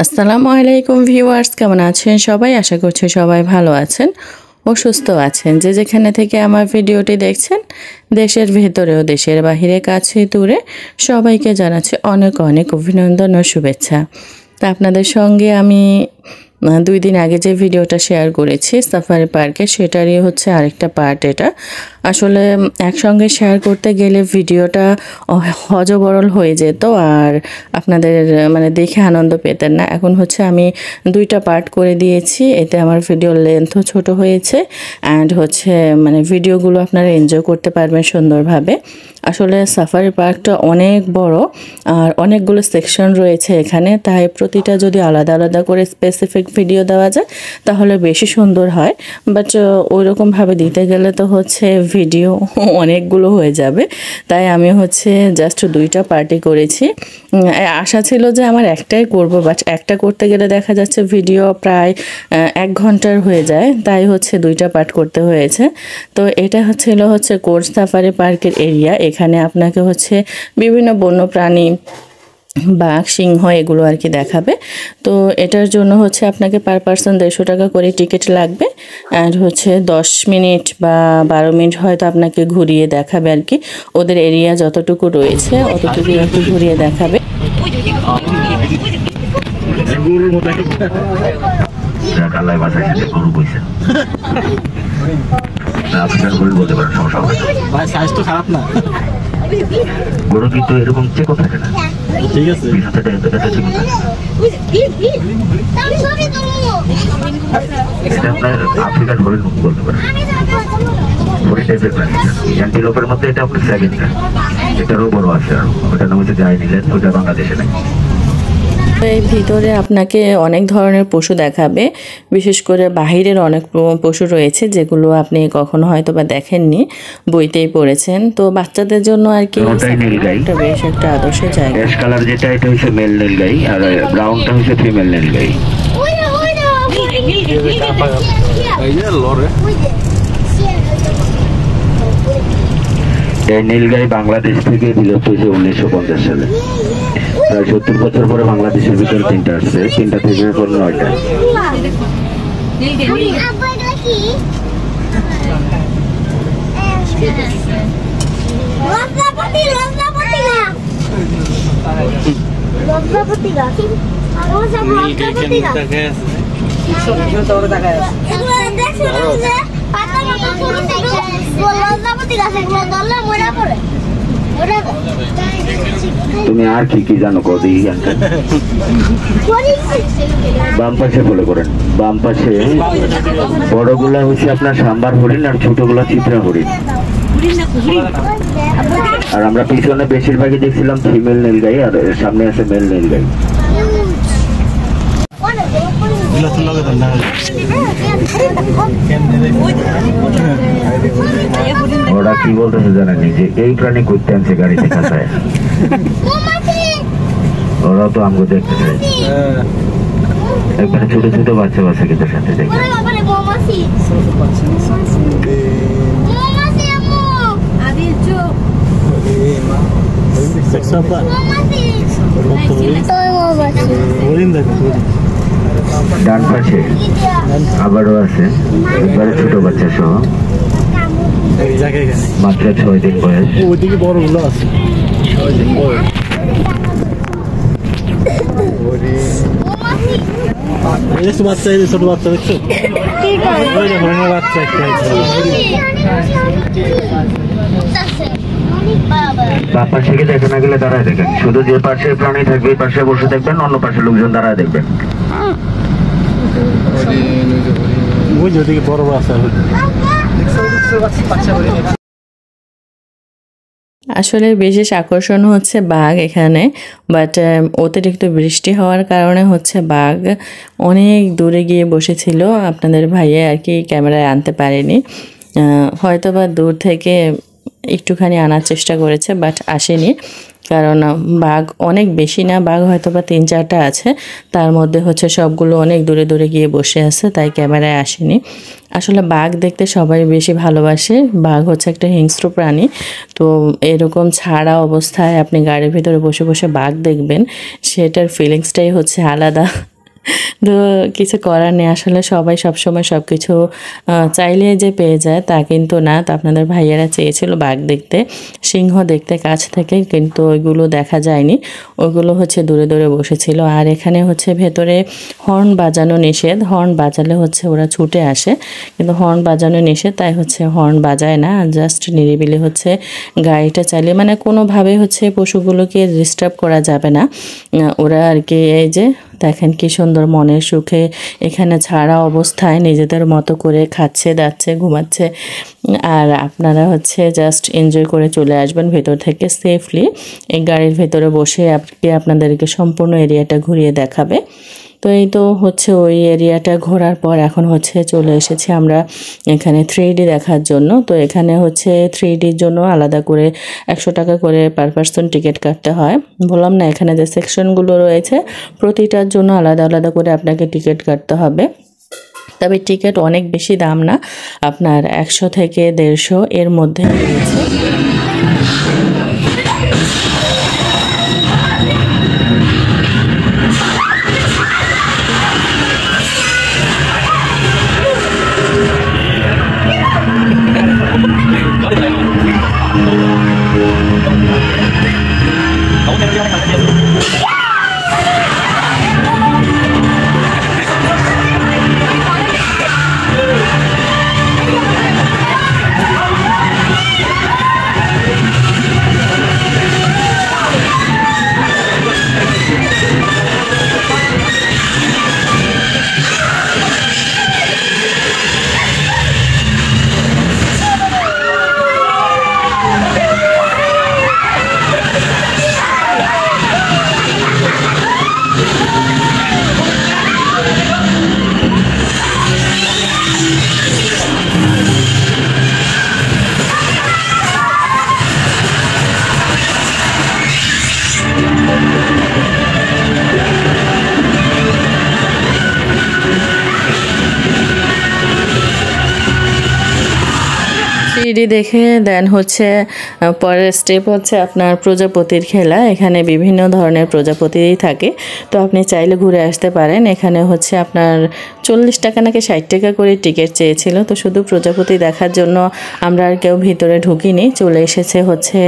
আসসালামু আলাইকুম ভিউয়ার্স, কেমন আছেন সবাই? আশা করছি সবাই ভালো আছেন ও সুস্থ আছেন। যে যেখানে থেকে আমার ভিডিওটি দেখছেন, দেশের ভেতরেও দেশের বাহিরে কাছে দূরে সবাইকে জানাচ্ছি অনেক অনেক অভিনন্দন ও শুভেচ্ছা। তা আপনাদের সঙ্গে আমি 2 দিন আগে যে ভিডিওটা শেয়ার করেছি সাফারি পার্কে, সেটারই হচ্ছে আরেকটা পার্ট। এটা আসলে একসঙ্গে শেয়ার করতে গেলে ভিডিওটা হজবরল হয়ে যেত আর আপনাদের মানে দেখে আনন্দ পেতেন না। এখন হচ্ছে আমি 2টা পার্ট করে দিয়েছি, এতে আমার ভিডিওর লেন্থও ছোট হয়েছে অ্যান্ড হচ্ছে মানে ভিডিওগুলো আপনারা এনজয় করতে পারবেন সুন্দরভাবে। আসলে সাফারি পার্কটা অনেক বড় আর অনেকগুলো সেকশন রয়েছে এখানে, তাই প্রতিটা যদি আলাদা আলাদা করে স্পেসিফিক ভিডিও দেওয়া যায় তাহলে বেশি সুন্দর হয়। বাট ওইরকমভাবে দিতে গেলে তো হচ্ছে ভিডিও অনেকগুলো হয়ে যাবে, তাই আমি হচ্ছে জাস্ট 2টা পার্টি করেছি। আশা ছিল যে আমার একটাই করব, বাট একটা করতে গেলে দেখা যাচ্ছে ভিডিও প্রায় 1 ঘন্টার হয়ে যায়, তাই হচ্ছে 2টা পার্ট করতে হয়েছে। তো এটা হচ্ছে কোর্স সাফারি পার্কের এরিয়া। এখানে আপনাকে হচ্ছে বিভিন্ন বন্যপ্রাণী, বাঘ, সিংহ এগুলো আর কি দেখাবে। তো এটার জন্য হচ্ছে আপনাকে পার পার্সন 150 টাকা করে টিকিট লাগবে আর হচ্ছে 10 মিনিট বা 12 মিনিট হয়তো আপনাকে ঘুরিয়ে দেখাবে আর কি। ওদের এরিয়া যতটুকু রয়েছে অতটুকু একটু ঘুরিয়ে দেখাবে। বড় কিন্তু এরকম চেকও থাকে না, ঠিক আছে? এটা আপনার আফ্রিকান হরিণ বলতে পারেন, হরিণ টাইপের প্রাণী। অ্যান্টিলোপের মধ্যে এটা আপনার সেকেন্ড, এটারও বড় আছে আর ওটার নাম হচ্ছে জাই নীলেন, ওটা বাংলাদেশে নেই। এই ভিতরে আপনাকে অনেক ধরনের পশু দেখাবে, বিশেষ করে বাহিরের অনেক পশু রয়েছে যেগুলো আপনি কখনো হয়তো বা দেখেননি, বইতেই পড়েছেন। তো বাচ্চাদের জন্য আর কি এটা বেশ একটা আদর্শ জায়গা। অ্যাশ কালার যেটা এটা হচ্ছে মেল নীলগাই আর ব্রাউনটা হচ্ছে ফিমেল নীলগাই। এই নীলগাই বাংলাদেশ থেকে বিলুপ্ত হয়েছে 1950 সালে। প্রায় 70 বছর পরে বাংলাদেশের ভিতরে 3টা আসছে, 3টা থেকে এখন 9টা। তুমি আর কি কি জানো কদি? বাম পাশে ফলো করেন, বাম পাশে বড়গুলা হচ্ছে আপনার সাম্বার হরিণ আর ছোটগুলা চিত্রা হরিণ। আর আমরা পিছনে বেশিরভাগই দেখছিলাম ফিমেল নীলগাই আর সামনে আছে মেল নীলগাই। ওরা কি বলতেছে জানেনি যে এই প্রাণী করতে আনছে গাড়িতে কাঁচায়, ওরা তো আমাকে দেখতে চাই। এখানে ছোট ছোট বাচ্চা বাচ্চা কিন্তু সাথে দেখে ডান পাশে আবারও আছে একবারে ছোট বাচ্চা সহ, মাত্র 6 দিন বয়স। ওইদিকে বড়গুলো আছে, 6 দিন বয়স। বাচ্চা, ছোট বাচ্চা দেখছো? বাচ্চা বাম পাশ থেকে দেখে না গেলে দাঁড়ায় দেখেন, শুধু যে পাশে প্রাণী থাকবে এই পাশে বসে দেখবেন, অন্য পাশে লোকজন দাঁড়ায় দেখবেন। ওইদিকে বড় আছে। আসলে বিশেষ আকর্ষণ হচ্ছে বাঘ এখানে, বাট অতিরিক্ত বৃষ্টি হওয়ার কারণে হচ্ছে বাঘ অনেক দূরে গিয়ে বসেছিল। আপনাদের ভাইয়া আর কি ক্যামেরায় আনতে পারেনি, হয়তো বা দূর থেকে একটুখানি আনার চেষ্টা করেছে বাট আসেনি। কারণ বাঘ অনেক বেশি না, বাঘ হয়তো বা 3-4টা আছে, তার মধ্যে হচ্ছে সবগুলো অনেক দূরে দূরে গিয়ে বসে আছে, তাই ক্যামেরায় আসেনি। আসলে বাঘ দেখতে সবাই বেশি ভালোবাসে, বাঘ হচ্ছে একটা হিংস্র প্রাণী। তো এরকম ছাড়া অবস্থায় আপনি গাড়ির ভিতরে বসে বসে বাঘ দেখবেন, সেটার ফিলিংসটাই হচ্ছে আলাদা। তো কিছু করার নেই, আসলে সবাই সবসময় সব কিছু চাইলে যে পেয়ে যায় তা কিন্তু না। তো আপনাদের ভাইয়েরা চেয়েছিল বাঘ দেখতে, সিংহ দেখতে কাছ থেকে, কিন্তু ওইগুলো দেখা যায়নি, ওইগুলো হচ্ছে দূরে দূরে বসেছিল। আর এখানে হচ্ছে ভেতরে হর্ন বাজানো নিষেধ, হর্ন বাজালে হচ্ছে ওরা ছুটে আসে, কিন্তু হর্ন বাজানো নিষেধ, তাই হচ্ছে হর্ন বাজায় না, জাস্ট নিরিবিলি হচ্ছে গাড়িটা চালিয়ে, মানে কোনোভাবে হচ্ছে পশুগুলোকে ডিস্টার্ব করা যাবে না। ওরা আর কি এই যে দেখেন কি সুন্দর মনের সুখে এখানে ছাড়া অবস্থায় নিজেদের মতো করে খাচ্ছে, দাচ্ছে, ঘুমাচ্ছে। আর আপনারা হচ্ছে জাস্ট এনজয় করে চলে আসবেন ভেতর থেকে সেফলি। এই গাড়ির ভেতরে বসে আপনাদেরকে সম্পূর্ণ এরিয়াটা ঘুরিয়ে দেখাবে। তো এই তো হচ্ছে ওই এরিয়াটা ঘোরার পর এখন হচ্ছে চলে এসেছি আমরা এখানে 3D দেখার জন্য। তো এখানে হচ্ছে 3Dর জন্য আলাদা করে 100 টাকা করে পার পার্সন টিকিট কাটতে হয়। বললাম না, এখানে যে সেকশনগুলো রয়েছে প্রতিটার জন্য আলাদা আলাদা করে আপনাকে টিকিট কাটতে হবে। তবে টিকিট অনেক বেশি দাম না, আপনার 100 থেকে 150 এর মধ্যে রয়েছে। থ্রিডি দেখে দেন হচ্ছে পরের স্টেপ হচ্ছে আপনার প্রজাপতির খেলা। এখানে বিভিন্ন ধরনের প্রজাপতিই থাকে, তো আপনি চাইলে ঘুরে আসতে পারেন। এখানে হচ্ছে আপনার 40 টাকা নাকি 60 টাকা করে টিকিট চেয়েছিল। তো শুধু প্রজাপতি দেখার জন্য আমরা আর কেউ ভিতরে ঢুকিনি, চলে এসেছে হচ্ছে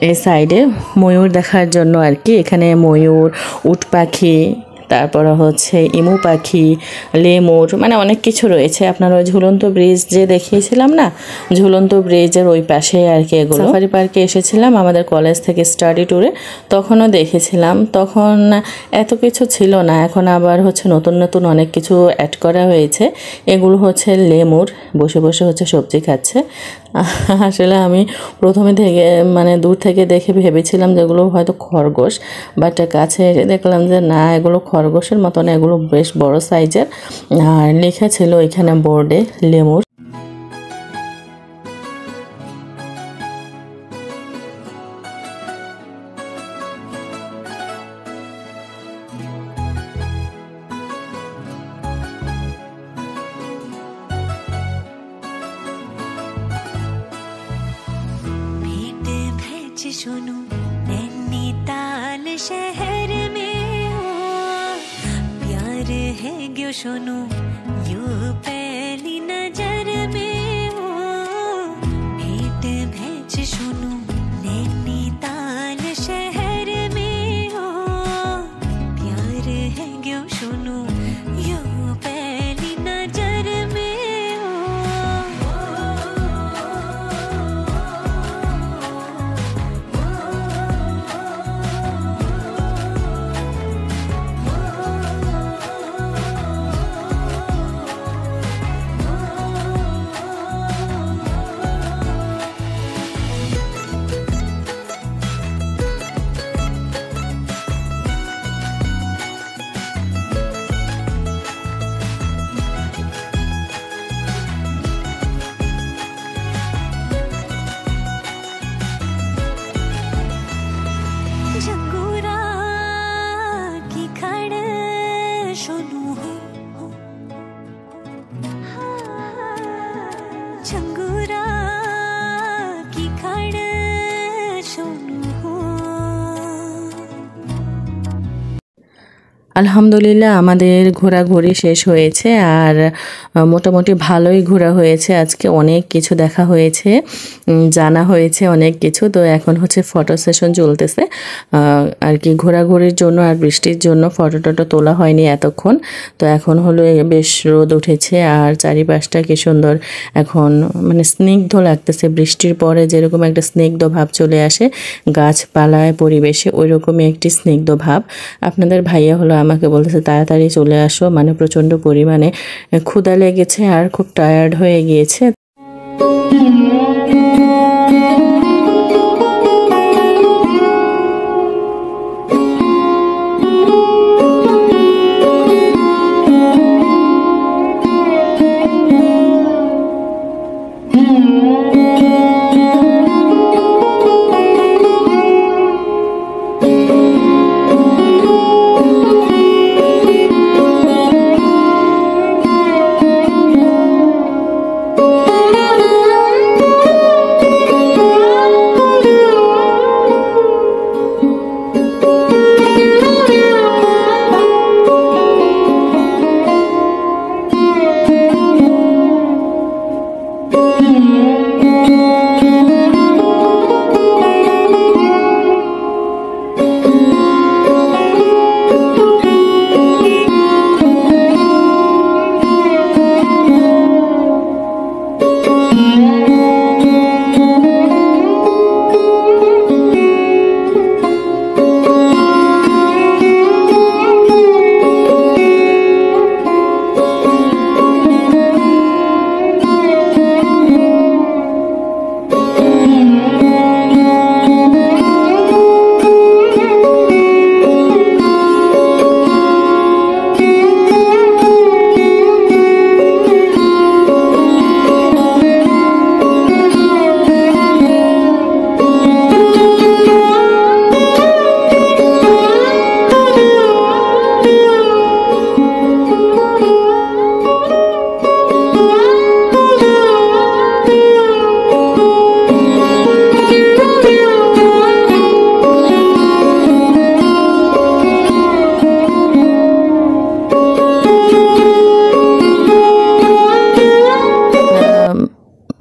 এই সাইডে ময়ূর দেখার জন্য আর কি। এখানে ময়ূর, উট পাখি, তারপরে হচ্ছে ইমু পাখি, লেমুর, মানে অনেক কিছু রয়েছে। আপনার ওই ঝুলন্ত ব্রিজ যে দেখিয়েছিলাম না, ঝুলন্ত ব্রিজের ওই পাশে আর কি এগুলো। সাফারি পার্কে এসেছিলাম আমাদের কলেজ থেকে স্টাডি ট্যুরে, তখনও দেখেছিলাম। তখন এত কিছু ছিল না, এখন আবার হচ্ছে নতুন নতুন অনেক কিছু অ্যাড করা হয়েছে। এগুলো হচ্ছে লেমুর, বসে বসে হচ্ছে সবজি খাচ্ছে। আসলে আমি প্রথমে থেকে মানে দূর থেকে দেখে ভেবেছিলাম যেগুলো হয়তো খরগোশ, বাট কাছে এসে দেখলাম যে না, এগুলো খরগোশের মতন, এগুলো বেশ বড় সাইজের। আর লেখা ছিল এখানে বোর্ডে লেমুর। सुनो नैनीताल शहर में हो प्यार है क्यों सुनो यू पहली नजर में हो भेंट भेज सुनो नैनीताल शहर में हो प्यार है क्यों सुनो यू पहली नजर में আলহামদুলিল্লাহ আমাদের ঘোরাঘুরি শেষ হয়েছে আর মোটামুটি ভালোই ঘোরা হয়েছে। আজকে অনেক কিছু দেখা হয়েছে, জানা হয়েছে অনেক কিছু। তো এখন হচ্ছে ফটো সেশন চলতেছে আর কি, ঘোরাঘুরির জন্য আর বৃষ্টির জন্য ফটো টটো তোলা হয়নি এতক্ষণ। তো এখন হলো বেশ রোদ উঠেছে আর চারিপাশটা কি সুন্দর এখন, মানে স্নিগ্ধ লাগতেছে। বৃষ্টির পরে যেরকম একটা স্নিগ্ধ ভাব চলে আসে গাছপালায় পরিবেশে, ওই রকমই একটি স্নিগ্ধ ভাব। আপনাদের ভাইয়া হলো আমাকে বলতেছে তাড়াতাড়ি চলে আসো, মানে প্রচণ্ড পরিমাণে ক্ষুধা লেগেছে আর খুব টায়ার্ড হয়ে গিয়েছে।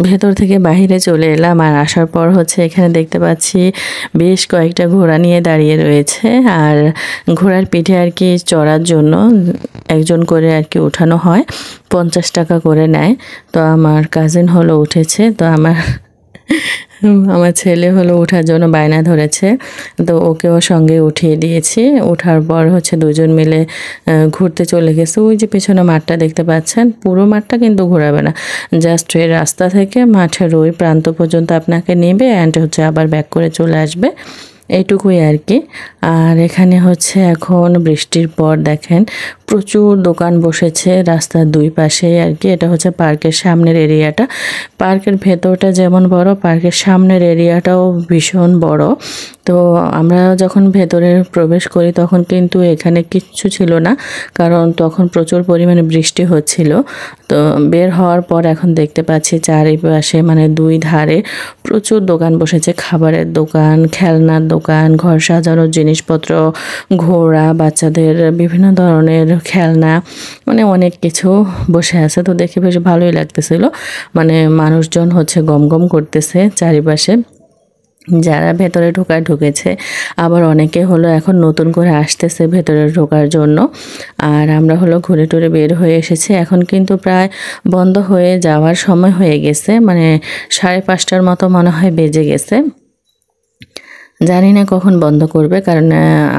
ভেতর থেকে বাহিরে চলে এলাম আর আসার পর হচ্ছে এখানে দেখতে পাচ্ছি বেশ কয়েকটা ঘোড়া নিয়ে দাঁড়িয়ে রয়েছে। আর ঘোড়ার পিঠে আর কি চড়ার জন্য একজন করে আর কি উঠানো হয়, 50 টাকা করে নেয়। তো আমার কাজিন হলো উঠেছে, তো আমার ছেলে হলো ওঠার জন্য বায়না ধরেছে, তো ওকেও সঙ্গে উঠিয়ে দিয়েছি। ওঠার পর হচ্ছে দুজন মিলে ঘুরতে চলে গেছে। ওই যে পেছনে মাঠটা দেখতে পাচ্ছেন, পুরো মাঠটা কিন্তু ঘোরাবে না, জাস্ট এই রাস্তা থেকে মাঠের ওই প্রান্ত পর্যন্ত আপনাকে নেবে অ্যান্ড হচ্ছে আবার ব্যাক করে চলে আসবে, এইটুকুই আর কি। আর এখানে হচ্ছে এখন বৃষ্টির পর দেখেন প্রচুর দোকান বসেছে রাস্তার দুই পাশে আর কি। এটা হচ্ছে পার্কের সামনের এরিয়াটা। পার্কের ভেতরটা যেমন বড়, পার্কের সামনের এরিয়াটাও ভীষণ বড়। তো আমরা যখন ভেতরে প্রবেশ করি তখন কিন্তু এখানে কিচ্ছু ছিল না, কারণ তখন প্রচুর পরিমাণে বৃষ্টি হচ্ছিল। তো বের হওয়ার পর এখন দেখতে পাচ্ছি চারিপাশে মানে দুই ধারে প্রচুর দোকান বসেছে, খাবারের দোকান, খেলনার দোকান, ঘর সাজানোর জিনিসপত্র, ঘোড়া, বাচ্চাদের বিভিন্ন ধরনের খেলনা, মানে অনেক কিছু বসে আছে। তো দেখে বেশ ভালোই লাগতেছিল, মানে মানুষজন হচ্ছে গমগম করতেছে চারিপাশে, যারা ভেতরে ঢুকেছে, আবার অনেকে হলো এখন নতুন করে আসতেছে ভেতরে ঢোকার জন্য। আর আমরা হলো ঘুরে টুরে বের হয়ে এসেছি। এখন কিন্তু প্রায় বন্ধ হয়ে যাওয়ার সময় হয়ে গেছে, মানে 5:30টার মতো মনে হয় বেজে গেছে। জানি না কখন বন্ধ করবে, কারণ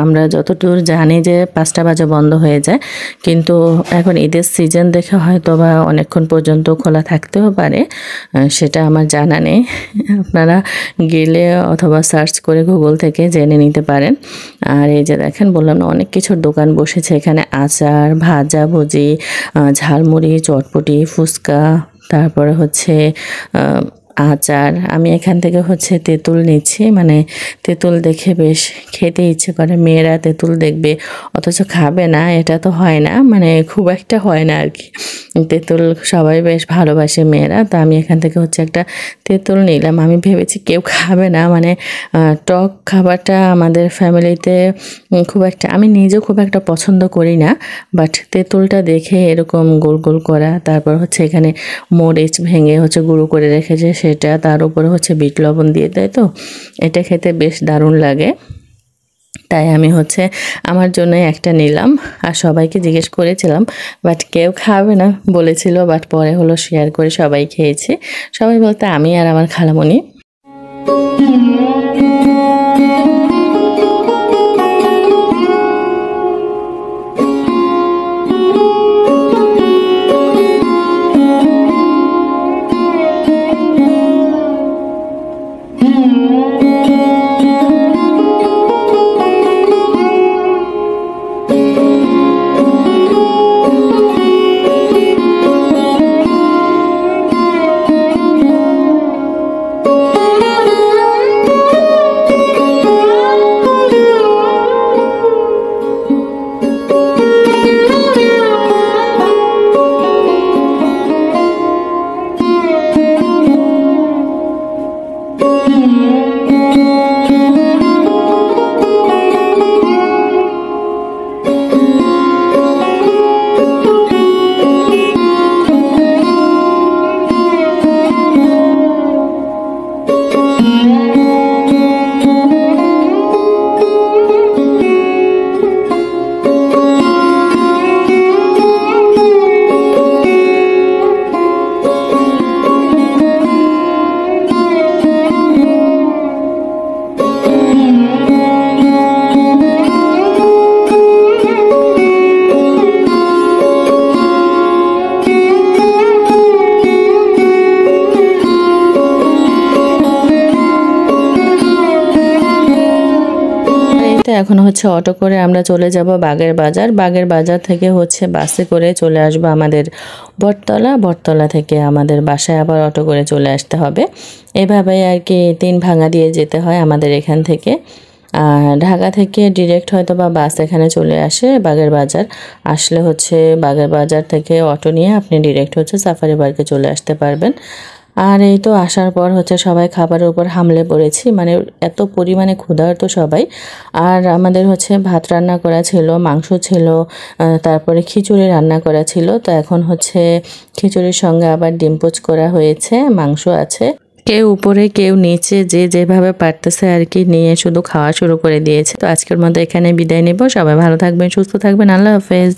আমরা যতদূর জানি যে 5টা বাজে বন্ধ হয়ে যায়, কিন্তু এখন ঈদের সিজন দেখে হয়তো বা অনেকক্ষণ পর্যন্ত খোলা থাকতেও পারে, সেটা আমার জানা নেই। আপনারা গেলে অথবা সার্চ করে গুগল থেকে জেনে নিতে পারেন। আর এই যে দেখেন, বললাম না অনেক কিছুর দোকান বসেছে এখানে, আচার, ভাজা ভুজি, ঝালমুড়ি, চটপটি, ফুচকা, তারপরে হচ্ছে আচার। আমি এখান থেকে হচ্ছে তেঁতুল নিচ্ছি, মানে তেঁতুল দেখে বেশ খেতে ইচ্ছে করে। মেয়েরা তেঁতুল দেখবে অথচ খাবে না, এটা তো হয় না, মানে খুব একটা হয় না আর কি। তেঁতুল সবাই বেশ ভালোবাসে মেয়েরা, তো আমি এখান থেকে হচ্ছে একটা তেঁতুল নিলাম। আমি ভেবেছি কেউ খাবে না, মানে টক খাবারটা আমাদের ফ্যামিলিতে খুব একটা, আমি নিজেও খুব একটা পছন্দ করি না, বাট তেঁতুলটা দেখে এরকম গোল গোল করা, তারপর হচ্ছে এখানে মরিচ ভেঙে হচ্ছে গুঁড়ো করে রেখেছে সেটা, তার উপরে হচ্ছে বিট লবণ দিয়ে দেয়, তো এটা খেতে বেশ দারুণ লাগে। তাই আমি হচ্ছে আমার জন্য একটা নিলাম, আর সবাইকে জিজ্ঞেস করেছিলাম, বাট কেউ খাবে না বলেছিল, বাট পরে হলো শেয়ার করে সবাই খেয়েছে। সবাই বলতে আমি আর আমার খালামণি। এখন হচ্ছে অটো করে আমরা চলে যাব বাগের বাজার। বাগের বাজার থেকে হচ্ছে বাসে করে চলে আসবো আমাদের বটতলা। বটতলা থেকে আমাদের বাসায় আবার অটো করে চলে আসতে হবে। এভাবেই আর কি 3 ভাঙা দিয়ে যেতে হয় আমাদের এখান থেকে। ঢাকা থেকে ডিরেক্ট হয়তো বা বাস এখানে চলে আসে বাগের বাজার। আসলে হচ্ছে বাগের বাজার থেকে অটো নিয়ে আপনি ডিরেক্ট হচ্ছে সাফারি পার্কে চলে আসতে পারবেন। আর এই তো আসার পর হচ্ছে সবাই খাবারের উপর হামলে পড়েছি, মানে এত পরিমাণে ক্ষুধার্ত সবাই। আর আমাদের হচ্ছে ভাত রান্না করা ছিল, মাংস ছিল, তারপরে খিচুড়ি রান্না করা ছিল। তো এখন হচ্ছে খিচুড়ির সঙ্গে আবার ডিম পোচ করা হয়েছে, মাংস আছে। কেউ উপরে কেউ নিচে, যে যেভাবে পারতেছে আর কি নিয়ে শুধু খাওয়া শুরু করে দিয়েছে। তো আজকের মতো এখানে বিদায় নেব। সবাই ভালো থাকবেন, সুস্থ থাকবেন। আল্লাহ হাফেজ।